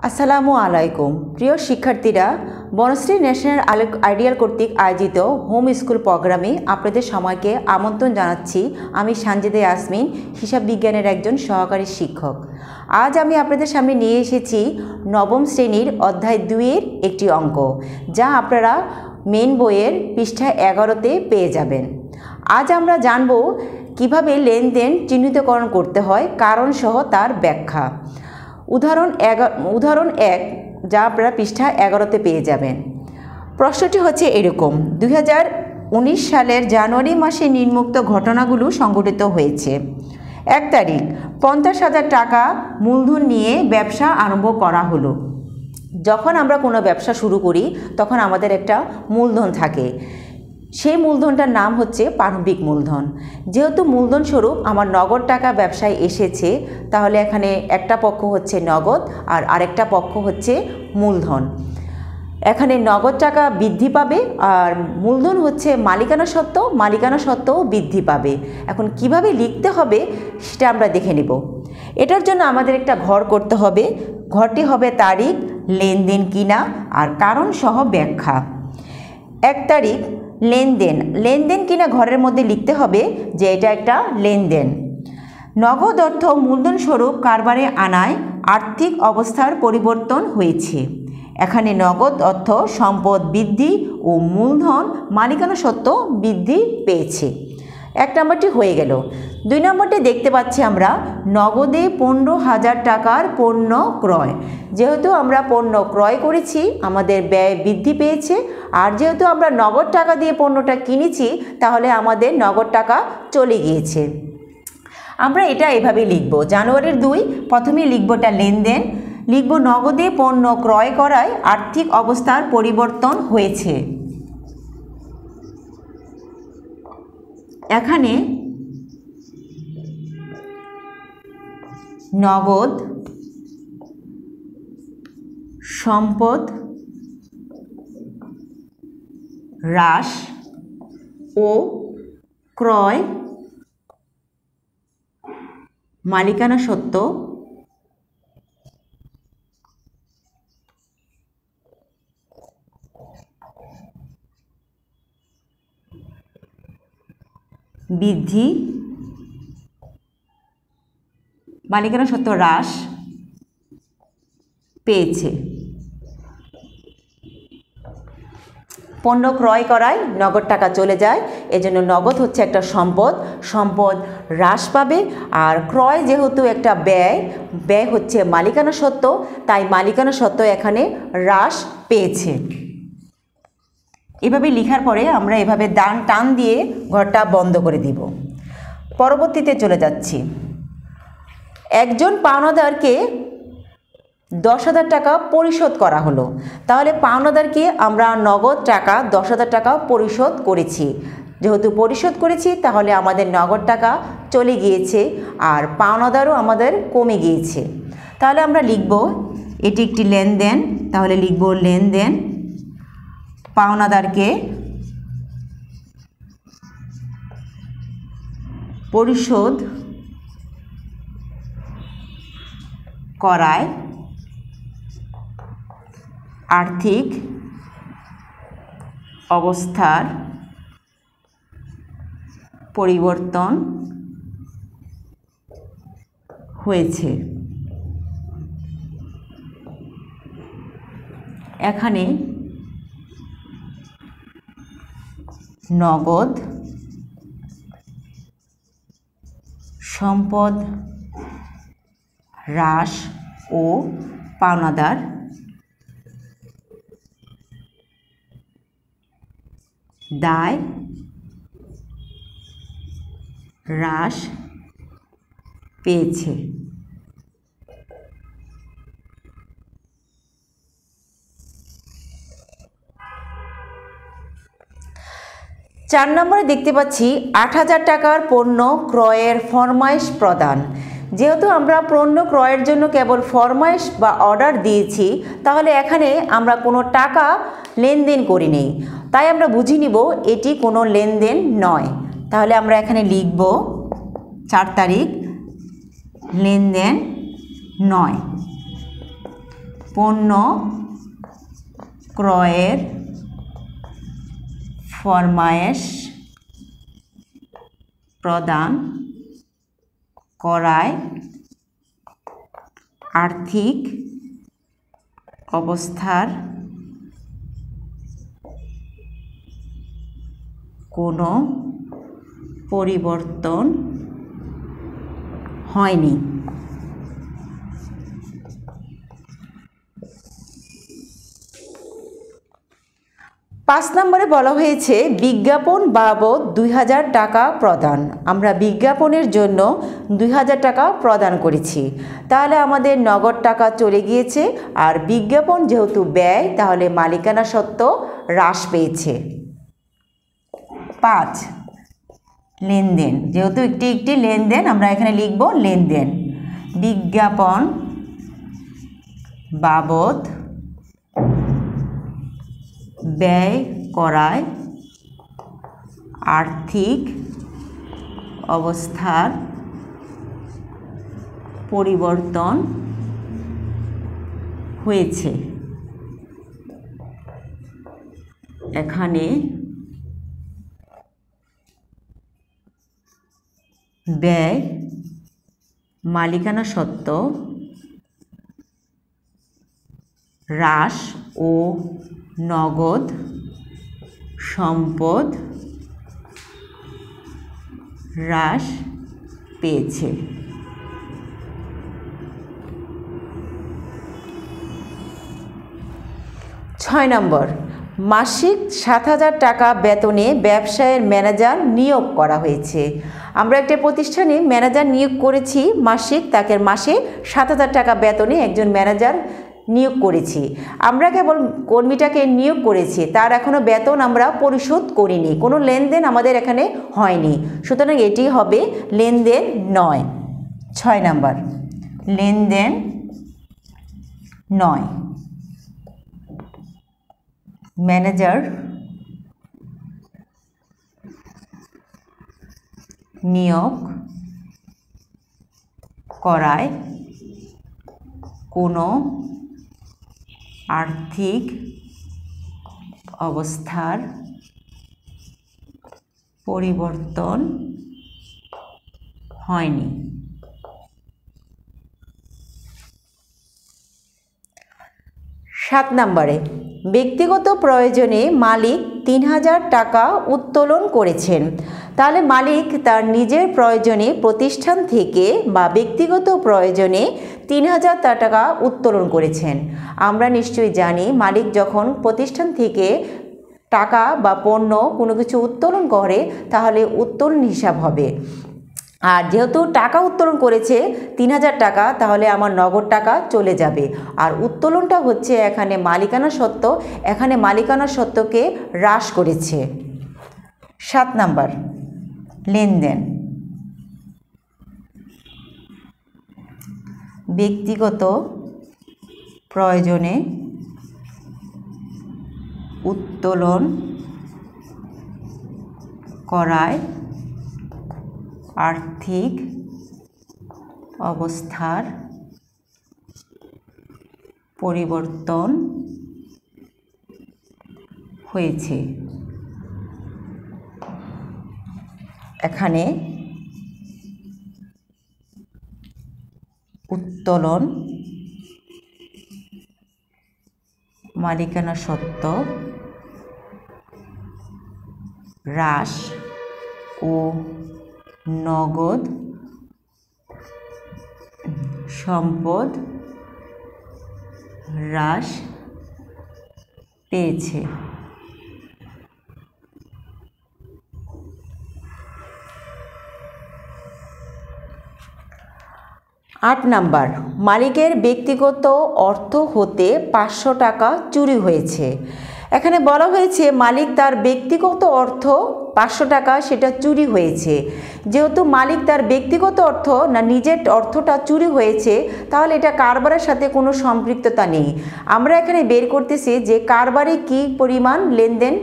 আসসালামু আলাইকুম প্রিয় শিক্ষার্থীরা, বনশ্রী ন্যাশনাল আইডিয়াল কর্তৃক আয়োজিত হোম স্কুল প্রোগ্রামে আপনাদের সময়কে আমন্ত্রণ জানাচ্ছি। আমি সানজিদা ইয়াসমিন, হিসাব বিজ্ঞানের একজন সহকারী শিক্ষক। আজ আমি আপনাদের সামনে নিয়ে এসেছি নবম শ্রেণীর অধ্যায় 2-এর একটি অঙ্ক, যা আপনারা মেন বইয়ের পৃষ্ঠা 11-তে পেয়ে যাবেন। আজ আমরা জানব কিভাবে লেনদেন চিহ্নিতকরণ করতে হয়, কারণ সহ তার ব্যাখ্যা। উদাহরণ 1, যা আপনারা পৃষ্ঠা 11-তে পেয়ে যাবেন। প্রশ্নটি হচ্ছে এরকম: 2019 সালের জানুয়ারি মাসে নিম্নোক্ত ঘটনাগুলো সংঘটিত হয়েছে। 1 তারিখ 50,000 টাকা মূলধন নিয়ে ব্যবসা আরম্ভ করা হলো। যখন আমরা কোনো ব্যবসা শুরু করি তখন আমাদের একটা মূলধন থাকে। সেই মূলধনটার নাম হচ্ছে প্রারম্ভিক মূলধন। যেহেতু মূলধন স্বরূপ আমার নগদ টাকা ব্যবসায় এসেছে, তাহলে এখানে একটা পক্ষ হচ্ছে নগদ আর আরেকটা পক্ষ হচ্ছে মূলধন। এখানে নগদ টাকা বৃদ্ধি পাবে আর মূলধন হচ্ছে মালিকানা সত্ত্বেও বৃদ্ধি পাবে। এখন কিভাবে লিখতে হবে সেটা আমরা দেখে নেব। এটার জন্য আমাদের একটা ঘর করতে হবে। ঘরটি হবে তারিখ, লেনদেন কিনা আর কারণ সহ ব্যাখ্যা। 1 তারিখ লেনদেন কিনা ঘরের মধ্যে লিখতে হবে যে এটা একটা লেনদেন। নগদ অর্থ মূলধন স্বরূপ কারবারে আনায় আর্থিক অবস্থার পরিবর্তন হয়েছে। এখানে নগদ অর্থ সম্পদ বৃদ্ধি ও মূলধন মালিকানা সত্ত্ব বৃদ্ধি পেয়েছে। 1 নম্বরটি হয়ে গেল। 2 নম্বরটি দেখতে পাচ্ছি আমরা নগদে 15,000 টাকার পণ্য ক্রয়। যেহেতু আমরা পণ্য ক্রয় করেছি, আমাদের ব্যয় বৃদ্ধি পেয়েছে। আর যেহেতু আমরা নগদ টাকা দিয়ে পণ্যটা কিনেছি, তাহলে আমাদের নগদ টাকা চলে গিয়েছে। আমরা এটা এভাবে লিখব। জানুয়ারির 2 প্রথমে লিখবটা লেনদেন, লিখব নগদে পণ্য ক্রয় করায় আর্থিক অবস্থার পরিবর্তন হয়েছে। এখানে নগদ সম্পদ হ্রাস ও ক্রয় মালিকানা সত্ত্ব বৃদ্ধি, মালিকানা সত্ত্ব হ্রাস পেয়েছে। পণ্য ক্রয় করায় নগদ টাকা চলে যায়, এজন্য নগদ হচ্ছে একটা সম্পদ হ্রাস পাবে। আর ক্রয় যেহেতু একটা ব্যয় হচ্ছে মালিকানা সত্ত্ব, তাই মালিকানা সত্ত্ব এখানে হ্রাস পেয়েছে। এভাবে লেখার পরে আমরা এভাবে টান দিয়ে ঘরটা বন্ধ করে দিব। পরবর্তীতে চলে যাচ্ছি। একজন পাওনাদারকে 10,000 টাকা পরিশোধ করা হলো। তাহলে পাওনাদারকে আমরা নগদ টাকা 10,000 টাকা পরিশোধ করেছি। যেহেতু পরিশোধ করেছি, তাহলে আমাদের নগদ টাকা চলে গিয়েছে আর পাওনাদারও আমাদের কমে গিয়েছে। তাহলে আমরা লিখব এটি একটি লেনদেন। তাহলে লিখব লেনদেন, পাওনাদারকে পরিশোধ করায় আর্থিক অবস্থার পরিবর্তন হয়েছে। এখানে নগদ সম্পদ হ্রাস ও পাওনাদার দায় হ্রাস পেয়েছে। 4 নম্বরে দেখতে পাচ্ছি 8,000 টাকার পণ্য ক্রয়ের ফরমাইশ প্রদান। যেহেতু আমরা পণ্য ক্রয়ের জন্য কেবল ফরমাইশ বা অর্ডার দিয়েছি, তাহলে এখানে আমরা কোনো টাকা লেনদেন করিনি, তাই আমরা বুঝে নিব এটি কোনো লেনদেন নয়। তাহলে আমরা এখানে লিখব 4 তারিখ লেনদেন নয়। পণ্য ক্রয়ের ফরমায়েশ প্রদান করায় আর্থিক অবস্থার কোনো পরিবর্তন হয়নি। 5 নম্বরে বলা হয়েছে বিজ্ঞাপন বাবদ 2000 টাকা প্রদান। আমরা বিজ্ঞাপনের জন্য 2000 টাকা প্রদান করেছি, তাহলে আমাদের নগদ টাকা চলে গিয়েছে। আর বিজ্ঞাপন যেহেতু ব্যয়, তাহলে মালিকানা সত্ত্ব হ্রাস পেয়েছে। 5 লেনদেন, যেহেতু একটি লেনদেন, আমরা এখানে লিখব লেনদেন। বিজ্ঞাপন বাবদ ব্যয় করায় আর্থিক অবস্থার পরিবর্তন হয়েছে। এখানে ব্যয় মালিকানা সত্ত্ব হ্রাস ও নগদ সম্পদ হ্রাস পেয়েছে। 6 নম্বর, মাসিক 7000 টাকা বেতনে ব্যবসায়ের ম্যানেজার নিয়োগ করা হয়েছে। আমরা একটা প্রতিষ্ঠানে ম্যানেজার নিয়োগ করেছি, তাকে মাসে 7000 টাকা বেতনে একজন ম্যানেজার নিয়োগ করেছি। আমরা কেবল কর্মীটাকে নিয়োগ করেছি, তার এখনও বেতন আমরা পরিশোধ করিনি, কোনো লেনদেন আমাদের এখানে হয়নি, সুতরাং এটি হবে লেনদেন নয়। 6 নম্বর লেনদেন নয়। ম্যানেজার নিয়োগ করায় কোনো আর্থিক অবস্থার পরিবর্তন হয়নি। 7 নম্বরে ব্যক্তিগত প্রয়োজনে মালিক 3000 টাকা উত্তোলন করেছেন। তাহলে মালিক তার নিজের প্রয়োজনে প্রতিষ্ঠান থেকে বা ব্যক্তিগত প্রয়োজনে 3000 টাকা উত্তোলন করেছেন। আমরা নিশ্চয়ই জানি মালিক যখন প্রতিষ্ঠান থেকে টাকা বা পণ্য কোনো কিছু উত্তোলন করে, তাহলে উত্তোলন হিসাব হবে। আর যেহেতু টাকা উত্তোলন করেছে 3000 টাকা, তাহলে আমার নগদ টাকা চলে যাবে। আর উত্তোলনটা হচ্ছে এখানে মালিকানা সত্ত্ব, এখানে মালিকানা সত্ত্বকে হ্রাস করেছে। 7 নম্বর লেনদেন ব্যক্তিগত প্রয়োজনে উত্তোলন করায় আর্থিক অবস্থার পরিবর্তন হয়েছে। এখানে উত্তোলন মালিকানা সত্ত্ব হ্রাস ও নগদ সম্পদ হ্রাস পেয়েছে। 8 নম্বর মালিকের ব্যক্তিগত অর্থ হতে 500 টাকা চুরি হয়েছে। এখানে বলা হয়েছে মালিক তার ব্যক্তিগত অর্থ 500 টাকা সেটা চুরি হয়েছে। যেহেতু মালিক তার ব্যক্তিগত অর্থ না নিজের অর্থটা চুরি হয়েছে, তাহলে এটা কারবারের সাথে কোনো সম্পৃক্ততা নেই। আমরা এখানে বের করতেছি যে কারবারে কি পরিমাণ লেনদেন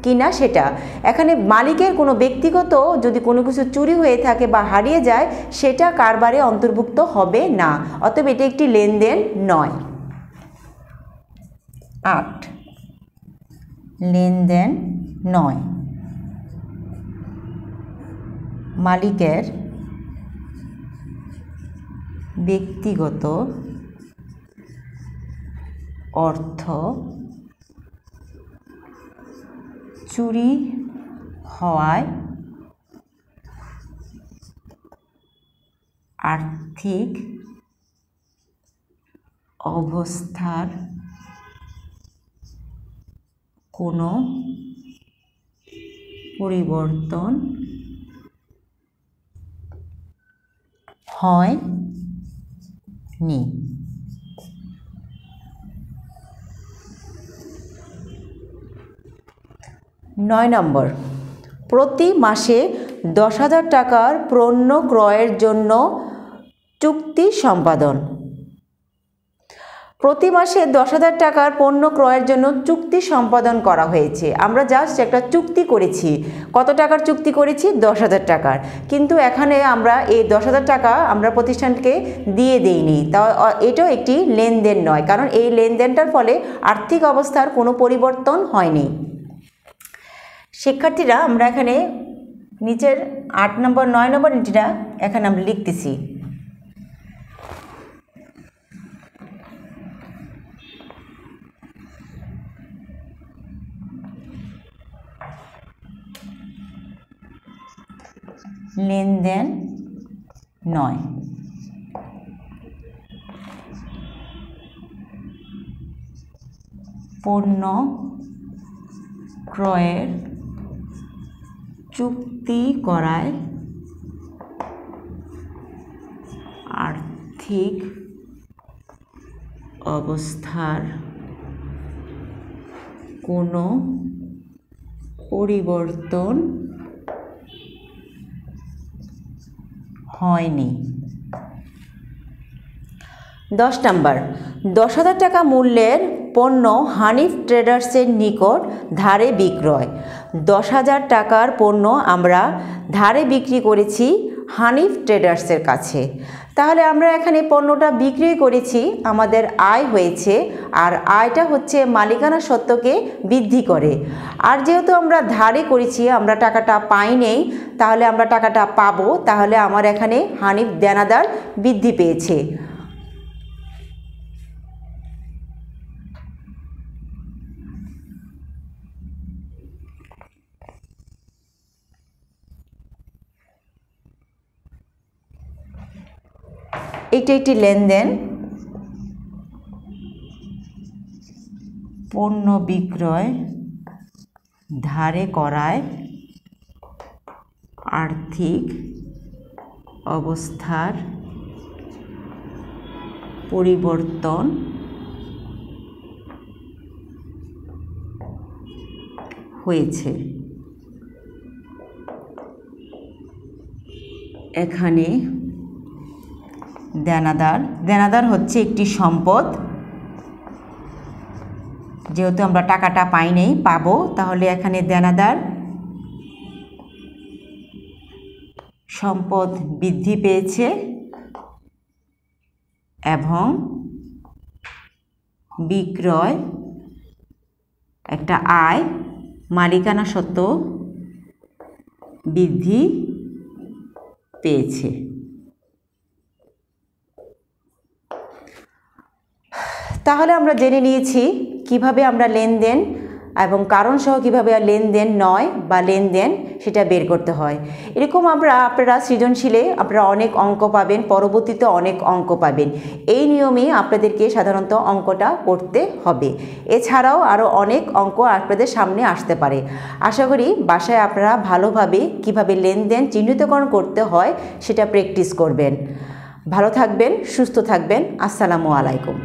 কিনা সেটা। এখানে মালিকের কোনো ব্যক্তিগত যদি কোনো কিছু চুরি হয়ে থাকে বা হারিয়ে যায়, সেটা কারবারে অন্তর্ভুক্ত হবে না, অতএব এটি একটি লেনদেন নয়। 8 লেনদেন 9 মালিকের ব্যক্তিগত অর্থ চুরি হওয়ায় আর্থিক অবস্থার কোনো পরিবর্তন হয়নি। 9 নম্বর, প্রতি মাসে 10,000 টাকার পণ্য ক্রয়ের জন্য চুক্তি সম্পাদন। প্রতি মাসে 10,000 টাকার পণ্য ক্রয়ের জন্য চুক্তি সম্পাদন করা হয়েছে। আমরা জাস্ট একটা চুক্তি করেছি। কত টাকার চুক্তি করেছি? 10,000 টাকার। কিন্তু এখানে আমরা এই 10,000 টাকা আমরা প্রতিষ্ঠানকে দিয়ে দেইনি, তা এটাও একটি লেনদেন নয়, কারণ এই লেনদেনটার ফলে আর্থিক অবস্থার কোনো পরিবর্তন হয়নি। শিক্ষার্থীরা, আমরা এখানে নিচের 8 নম্বর 9 নম্বর এন্ট্রিটা এখানে আমরা লিখতেছি। লেনদেন 9 পণ্য ক্রয়ের চুক্তি করায় আর্থিক অবস্থার কোনো পরিবর্তন হয়নি। 10 নম্বর, 10,000 টাকা মূল্যের পণ্য হানিফ ট্রেডার্সের নিকট ধারে বিক্রয়। 10,000 টাকার পণ্য আমরা ধারে বিক্রি করেছি হানিফ ট্রেডার্সের কাছে। তাহলে আমরা এখানে পণ্যটা বিক্রি করেছি, আমাদের আয় হয়েছে, আর আয়টা হচ্ছে মালিকানা সত্ত্বকে বৃদ্ধি করে। আর যেহেতু আমরা ধারে করেছি, আমরা টাকাটা পাই নেই, তাহলে আমরা টাকাটা পাবো। তাহলে আমার এখানে হানিফ দেনাদার বৃদ্ধি পেয়েছে। এটা একটি লেনদেন। পণ্য বিক্রয় ধারে করায় আর্থিক অবস্থার পরিবর্তন হয়েছে। এখানে দেনাদার হচ্ছে একটি সম্পদ। যেহেতু আমরা টাকাটা পাই নাই, পাবো, তাহলে এখানে দেনাদার সম্পদ বৃদ্ধি পেয়েছে এবং বিক্রয় একটা আয়, মালিকানা সত্ত্ব বৃদ্ধি পেয়েছে। তাহলে আমরা জেনে নিয়েছি কিভাবে আমরা লেনদেন এবং কারণ সহ কীভাবে লেনদেন নয় বা লেনদেন সেটা বের করতে হয়। এরকম আপনারা সৃজনশীলে আপনারা অনেক অঙ্ক পাবেন, পরবর্তীতে অনেক অঙ্ক পাবেন। এই নিয়মেই আপনাদেরকে সাধারণত অঙ্কটা করতে হবে। এছাড়াও আরও অনেক অঙ্ক আপনাদের সামনে আসতে পারে। আশা করি বাসায় আপনারা ভালোভাবে কিভাবে লেনদেন চিহ্নিতকরণ করতে হয় সেটা প্র্যাকটিস করবেন। ভালো থাকবেন, সুস্থ থাকবেন। আসসালামু আলাইকুম।